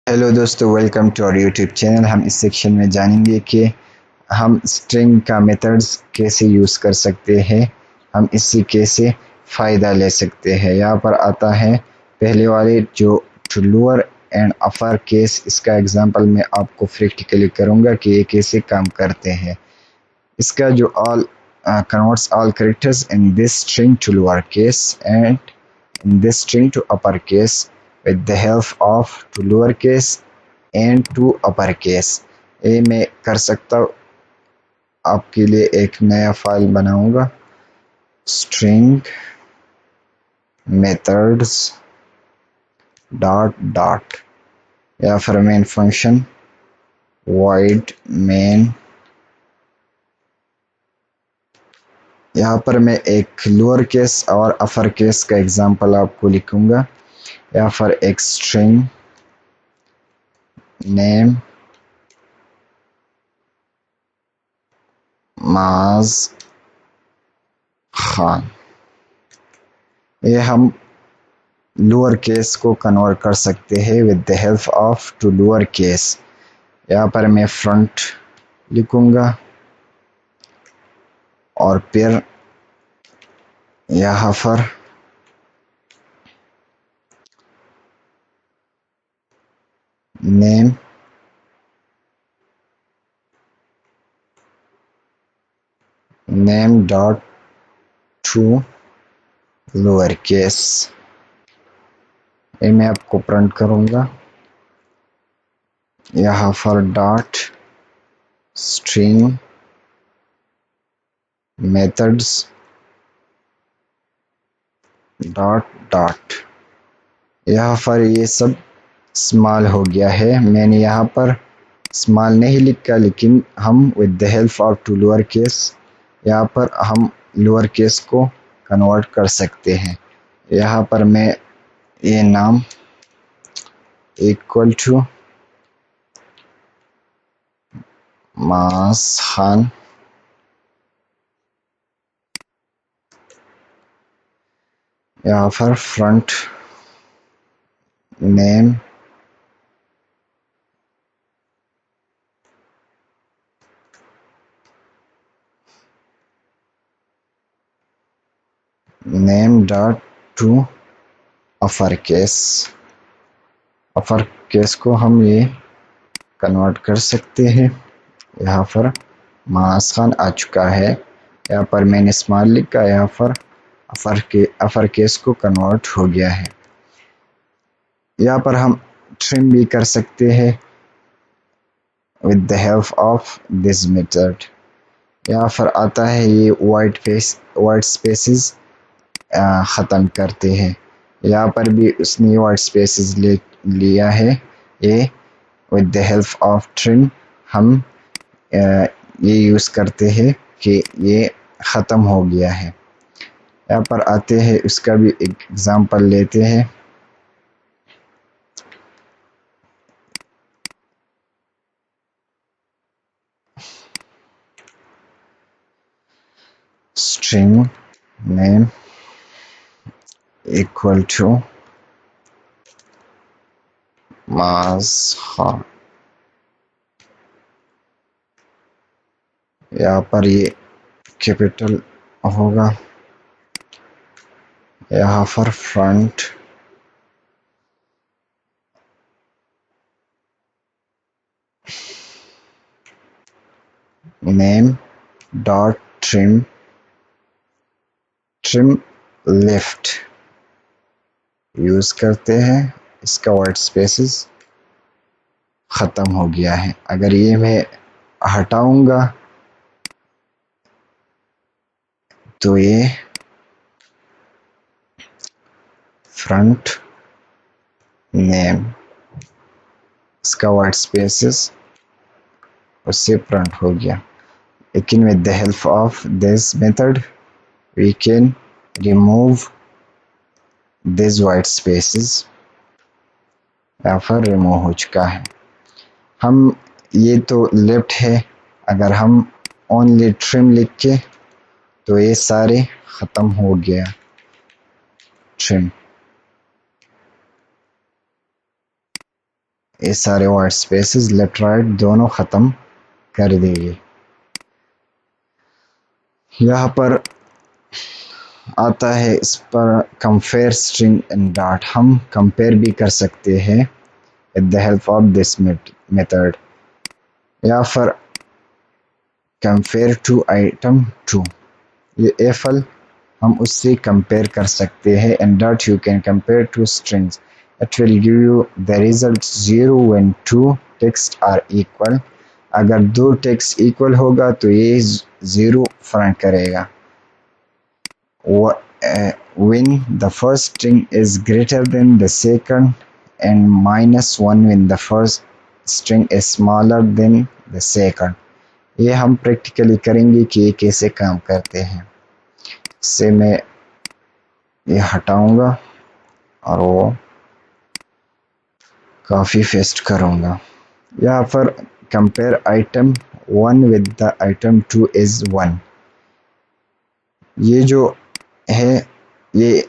Hello दोस्तों, welcome to our YouTube channel. हम इस सेक्शन में जानेंगे कि हम स्ट्रिंग का मेथड्स कैसे यूज़ कर सकते हैं, हम इससे कैसे फ़ायदा ले सकते हैं। यहाँ पर आता है पहले वाले जो to lower and upper case, इसका एग्जांपल मैं आपको प्रैक्टिकली करूँगा कि ये कैसे काम करते हैं। इसका जो all converts all characters in this string to lower case and in this string to uppercase with the help of to lowercase and to uppercase। ये मैं कर सकता हूँ, आपके लिए एक नया फाइल बनाऊंगा, string methods डॉट या फिर मेन फंक्शन void main। यहाँ पर मैं एक लोअर केस और अपर केस का एग्जांपल आपको लिखूंगा। यहाँ पर एक स्ट्रिंग नेम माज खान, ये हम लोअर केस को कन्वर्ट कर सकते हैं with the help of to lower case. यहाँ पर मैं फ्रंट लिखूंगा और फिर यहाँ पर name dot to lower case, ये मैं आपको प्रिंट करूंगा। यहाँ पर डॉट स्ट्रिंग मेथड्स डॉट यहाँ पर ये सब स्मॉल हो गया है। मैंने यहाँ पर स्मॉल नहीं लिखा, लेकिन हम with the help of to lower case यहाँ पर हम लोअर केस को कन्वर्ट कर सकते हैं। यहाँ पर मैं ये नाम इक्वल टू मास खान, यहाँ पर front name dot to upper case, upper case को हम ये कन्वर्ट कर सकते हैं। यहाँ पर मास खान आ चुका है, यहाँ पर मैंने स्मॉल लिखा, यहाँ पर अपर केस को कन्वर्ट हो गया है। यहाँ पर हम ट्रिम भी कर सकते हैं with the help of this method. यहाँ पर आता है ये वाइट स्पेसेस ख़त्म करते हैं। यहाँ पर भी उसने वाइट स्पेसेस लिया है। ये with the help of trim हम ये यूज़ करते हैं कि ये ख़त्म हो गया है। यहाँ पर आते हैं, उसका भी एक एग्जांपल लेते हैं। स्ट्रिंग नेम इक्वल टू मास खान, यहाँ पर ये कैपिटल होगा। यहाँ पर front name dot trim left use करते हैं। इसका वाइट स्पेसेस ख़त्म हो गया है। अगर ये मैं हटाऊंगा तो ये फ्रंट नेम, इसका वाइट स्पेसेस उससे प्रिंट हो गया। लेकिन with the help of this method we can remove this white spaces. यहाँ पर रिमूव हो चुका है। हम ये तो लेफ्ट है, अगर हम ओनली ट्रिम लिख के तो ये सारे ख़त्म हो गया। ट्रिम ये सारे वाइट स्पेसेस लेफ्ट राइट दोनों ख़त्म कर देंगे। यहाँ पर आता है इस पर कंपेयर स्ट्रिंग एंड डॉट। हम कंपेयर भी कर सकते हैं with the help of this method. या फिर कंपेयर टू आइटम टू, ये एफल हम उससे कंपेयर कर सकते हैं। And dot you can compare two strings, it will give you the result 0 when two text are equal. अगर दो टेक्स्ट इक्वल होगा तो ये 0 फ्रंट करेगा। When the first string is greater than the second, and -1 when the first string is smaller than the second। ये हम practically करेंगे कि ये कैसे काम करते हैं। इससे मैं ये हटाऊंगा और वो काफ़ी पेस्ट करूंगा। यहाँ पर compare item 1 with the item 2 is 1। ये जो है ये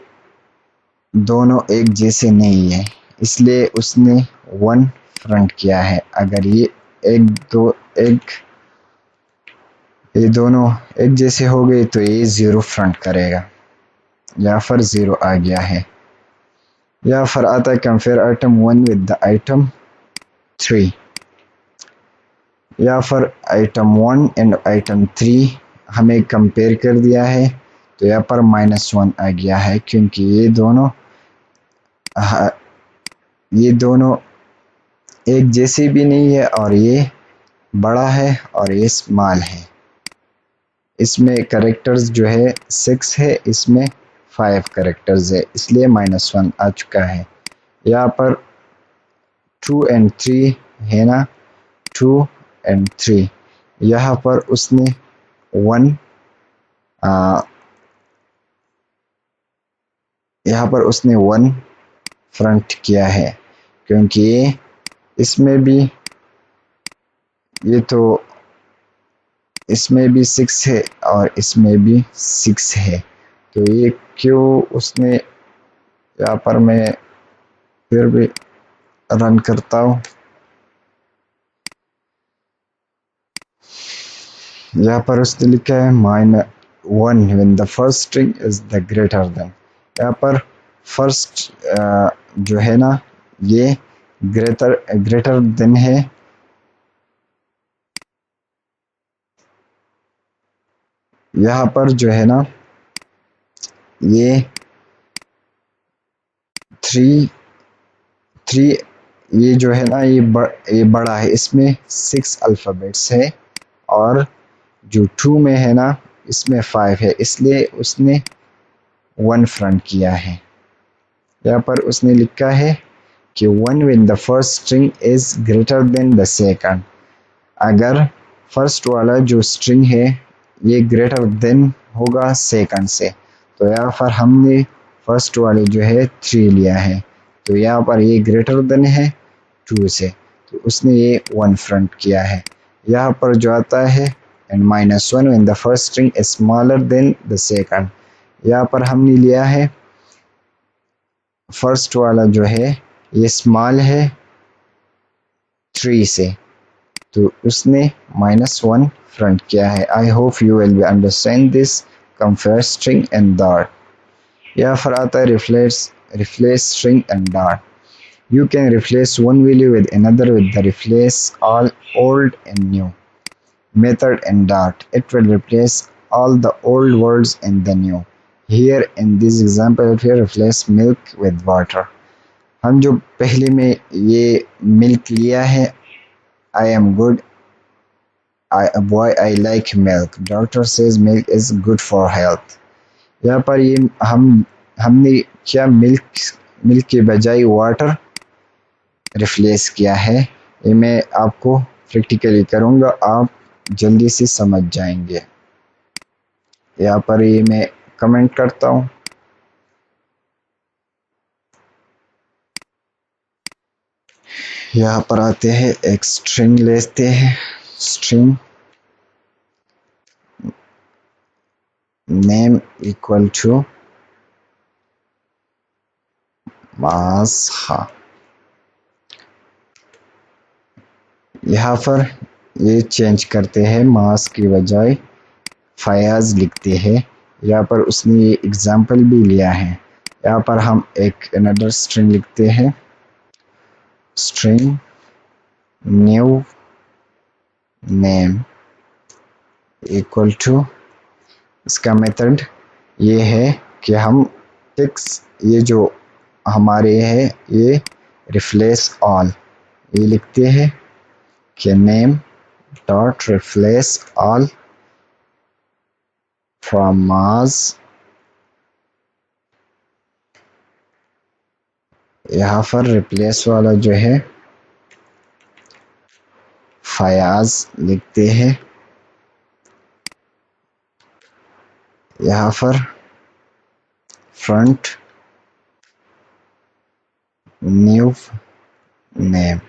दोनों एक जैसे नहीं है, इसलिए उसने 1 फ्रंट किया है। अगर ये ये दोनों एक जैसे हो गए तो ये 0 फ्रंट करेगा। यहाँ पर 0 आ गया है। यहाँ पर आता है compare item 1 with the item 3। यहाँ पर आइटम 1 एंड आइटम 3 हमें कंपेयर कर दिया है, तो यहाँ पर -1 आ गया है क्योंकि ये दोनों एक जैसे भी नहीं है, और ये बड़ा है और ये स्मॉल है। इसमें कैरेक्टर्स जो है 6 है, इसमें 5 कैरेक्टर्स है, इसलिए -1 आ चुका है। यहाँ पर 2 एंड 3 है ना, 2 एंड 3। यहाँ पर उसने 1 यहाँ पर उसने 1 फ्रंट किया है क्योंकि इसमें भी ये तो इसमें भी 6 है और इसमें भी 6 है, तो ये क्यों उसने यहाँ पर मैं फिर भी रन करता हूँ। यहाँ पर उसने लिखा है -1 when the first string is the greater than। यहाँ पर फर्स्ट जो है ना ये ग्रेटर देन है। यहाँ पर जो है ना ये 3 ये जो है ना ये बड़ा है, इसमें 6 अल्फ़ाबेट्स है, और जो 2 में है ना इसमें 5 है, इसलिए उसने 1 फ्रंट किया है। यहाँ पर उसने लिखा है कि 1 when the first string is greater than the second। अगर फर्स्ट वाला जो स्ट्रिंग है ये ग्रेटर देन होगा सेकंड से, तो यहाँ पर हमने फर्स्ट वाले जो है 3 लिया है, तो यहाँ पर ये ग्रेटर देन है 2 से, तो उसने ये 1 फ्रंट किया है। यहाँ पर जो आता है and -1 when the first string is smaller than the second। यहाँ पर हमने लिया है फर्स्ट वाला जो है ये स्मॉल है 3 से, तो उसने -1 फ्रंट किया है। I hope you will be understand this compare string and dot. यहाँ पर आता है replace string and dot. You can replace one value with another with the replace all old and new method and dot. It will replace all the old words and the new. Here in this example it will replace milk with water। हम जो पहले में ये milk लिया है, I am good, I like milk, doctor says milk is good for health। यहाँ पर ये हमने क्या मिल्क के बजाय वाटर रिप्लेस किया है। ये मैं आपको प्रैक्टिकली करूँगा, आप जल्दी से समझ जाएंगे। यहाँ पर ये मैं कमेंट करता हूँ। यहाँ पर आते हैं एक स्ट्रिंग लेते हैं, स्ट्रिंग नेम इक्वल टू मास्हा। यहाँ पर ये चेंज करते हैं, मास की बजाय फयाज लिखते हैं। यहाँ पर उसने ये एग्जाम्पल भी लिया है। यहाँ पर हम एक अनदर स्ट्रिंग लिखते हैं, string new name equal to, इसका मेथड ये है कि हम टेक्स्ट ये जो हमारे है ये रिप्लेस ऑल, ये लिखते हैं कि name dot replace all from mass. यहाँ पर रिप्लेस वाला जो है फयाज लिखते हैं। यहाँ पर फ्रंट न्यू नेम,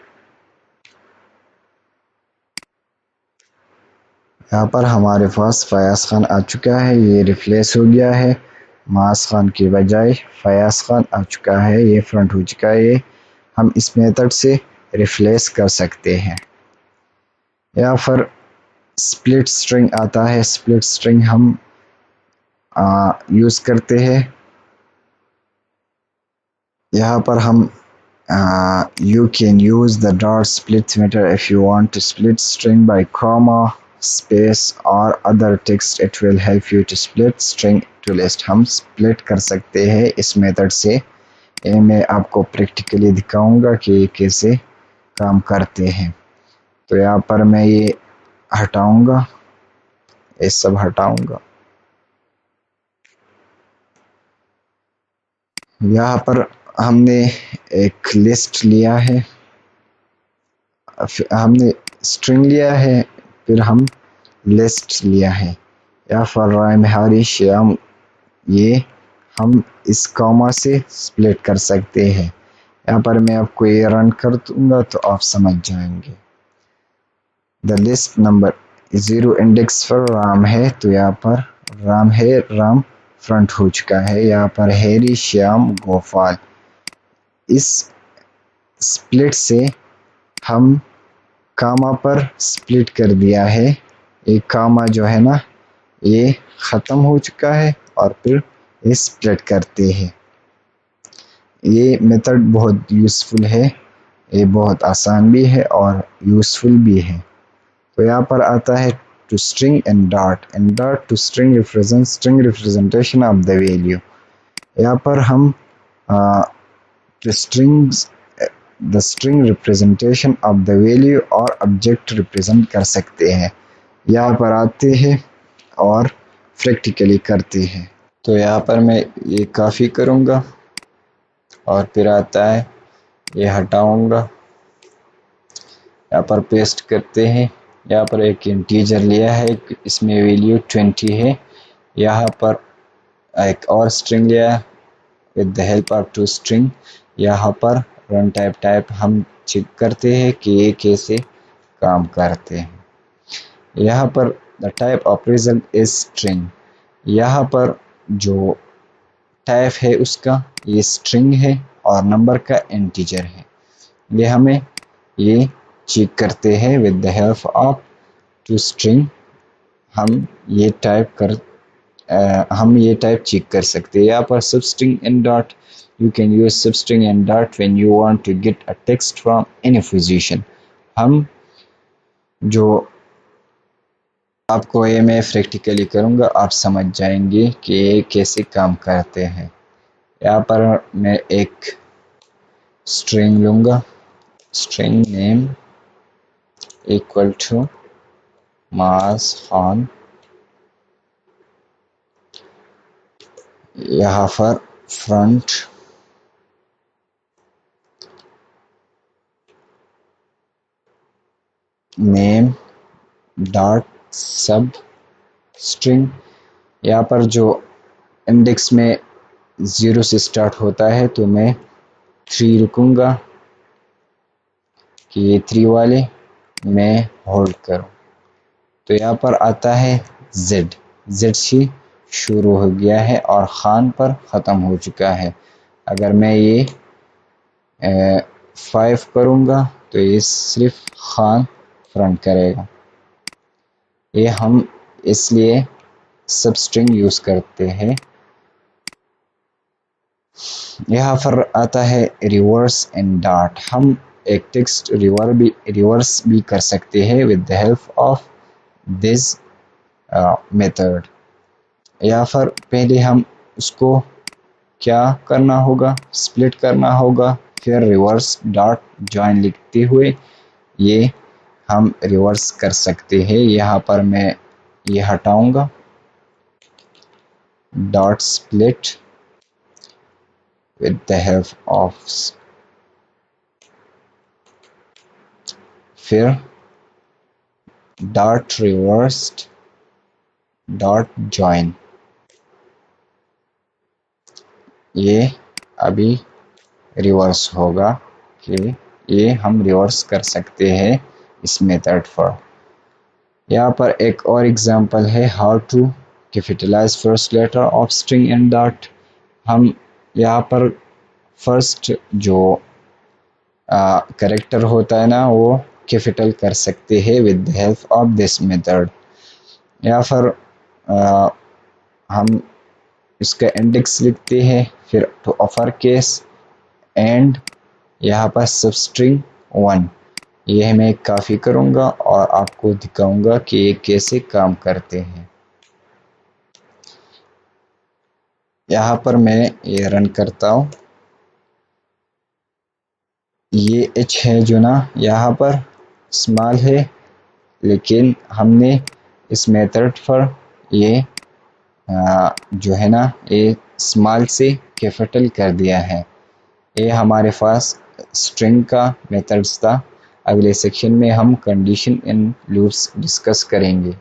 यहाँ पर हमारे पास फयाज खान आ चुका है, ये रिप्लेस हो गया है, मास खान की बजाय फयाज खान आ चुका है, ये फ्रंट हो चुका है। ये हम इस मेथड से रिप्लेस कर सकते हैं। यहाँ पर स्प्लिट स्ट्रिंग आता है, स्प्लिट स्ट्रिंग हम यूज करते हैं। यहाँ पर हम you can use the dot split method if you want to split string by comma, space or other text. It will help you to split string to list. हम split कर सकते हैं इस मेथड से। ये मैं आपको प्रैक्टिकली दिखाऊंगा कि ये कैसे काम करते हैं। तो यहाँ पर मैं ये हटाऊंगा, ये सब हटाऊंगा। यहाँ पर हमने एक लिस्ट लिया है, हमने स्ट्रिंग लिया है, फिर हम लिस्ट लिया है। यहाँ पर राइम हारी श्याम, ये हम इस कॉमा से स्प्लिट कर सकते हैं। यहाँ पर मैं आपको ये रन कर दूंगा तो आप समझ जाएंगे। द लिस्ट नंबर 0 इंडेक्स पर राम है, तो यहाँ पर राम है, राम फ्रंट हो चुका है। यहाँ पर हैरी श्याम गोपाल, इस स्प्लिट से हम कामा पर स्प्लिट कर दिया है। ये कामा जो है ना ये ख़त्म हो चुका है और फिर ये स्प्लिट करते हैं। ये मेथड बहुत यूज़फुल है, ये बहुत आसान भी है और यूज़फुल भी है। तो यहाँ पर आता है to string and dot to string represent string representation of the value. यहाँ पर हम to strings the string representation of the value और ऑब्जेक्ट रिप्रेजेंट कर सकते हैं। यहाँ पर आते हैं और प्रैक्टिकली करते हैं। तो यहाँ पर मैं ये काफ़ी करूँगा और फिर आता है ये हटाऊँगा, यहाँ पर पेस्ट करते हैं। यहाँ पर एक इंटीजर लिया है, इसमें वैल्यू 20 है। यहाँ पर एक और स्ट्रिंग लिया है with the help of to string. यहाँ पर रन टाइप हम चेक करते हैं कि ये कैसे काम करते हैं। यहाँ पर the type of result is string, यहाँ पर जो टाइप है उसका ये स्ट्रिंग है और नंबर का इंटीजर है। ये हमें ये चेक करते हैं with the help of to string. हम ये टाइप चेक कर सकते हैं। यहाँ पर substring and dot, you can use substring and dot when you want to get a text from any position। हम जो आपको ये मैं प्रैक्टिकली करूँगा, आप समझ जाएंगे कि ये कैसे काम करते हैं। यहाँ पर मैं एक स्ट्रिंग लूँगा, स्ट्रिंग नेम इक्वल टू मास खान। यहाँ पर front name dot substring. यहाँ पर जो इंडेक्स में 0 से स्टार्ट होता है तो मैं 3 रुकूंगा कि ये 3 वाले मैं होल्ड करूं। तो यहाँ पर आता है Z से शुरू हो गया है और खान पर ख़त्म हो चुका है। अगर मैं ये 5 करूँगा तो ये सिर्फ खान फ्रंट करेगा। ये हम इसलिए सब स्ट्रिंग यूज करते हैं। यहाँ पर आता है रिवर्स एंड डॉट। हम एक टेक्स्ट रिवर्स भी कर सकते हैं with the help of this method. यहाँ पर पहले हम उसको क्या करना होगा, स्प्लिट करना होगा, फिर रिवर्स डॉट जॉइन लिखते हुए ये हम रिवर्स कर सकते हैं। यहाँ पर मैं ये हटाऊंगा, dot split with the help of फिर डॉट रिवर्स्ड डॉट जॉइन। ये अभी रिवर्स होगा कि ये हम रिवर्स कर सकते हैं इस मेथड पर। यहाँ पर एक और एग्जांपल है, how to capitalize first letter of string and dot. हम यहाँ पर फर्स्ट जो कैरेक्टर होता है ना, वो कैपिटल कर सकते हैं with the help of this method. यहाँ पर हम इसका इंडेक्स लिखते हैं, फिर टू अपर केस एंड यहाँ पर सबस्ट्रिंग 1। यह मैं काफ़ी करूँगा और आपको दिखाऊंगा कि ये कैसे काम करते हैं। यहाँ पर मैं ये रन करता हूँ। ये h है जो ना यहाँ पर स्मॉल है, लेकिन हमने इस मेथड पर ये जो है ना ये स्मॉल से कैपिटल कर दिया है। ये हमारे पास स्ट्रिंग का मेथड्स था। अगले सेक्शन में हम कंडीशन इन लूप्स डिस्कस करेंगे।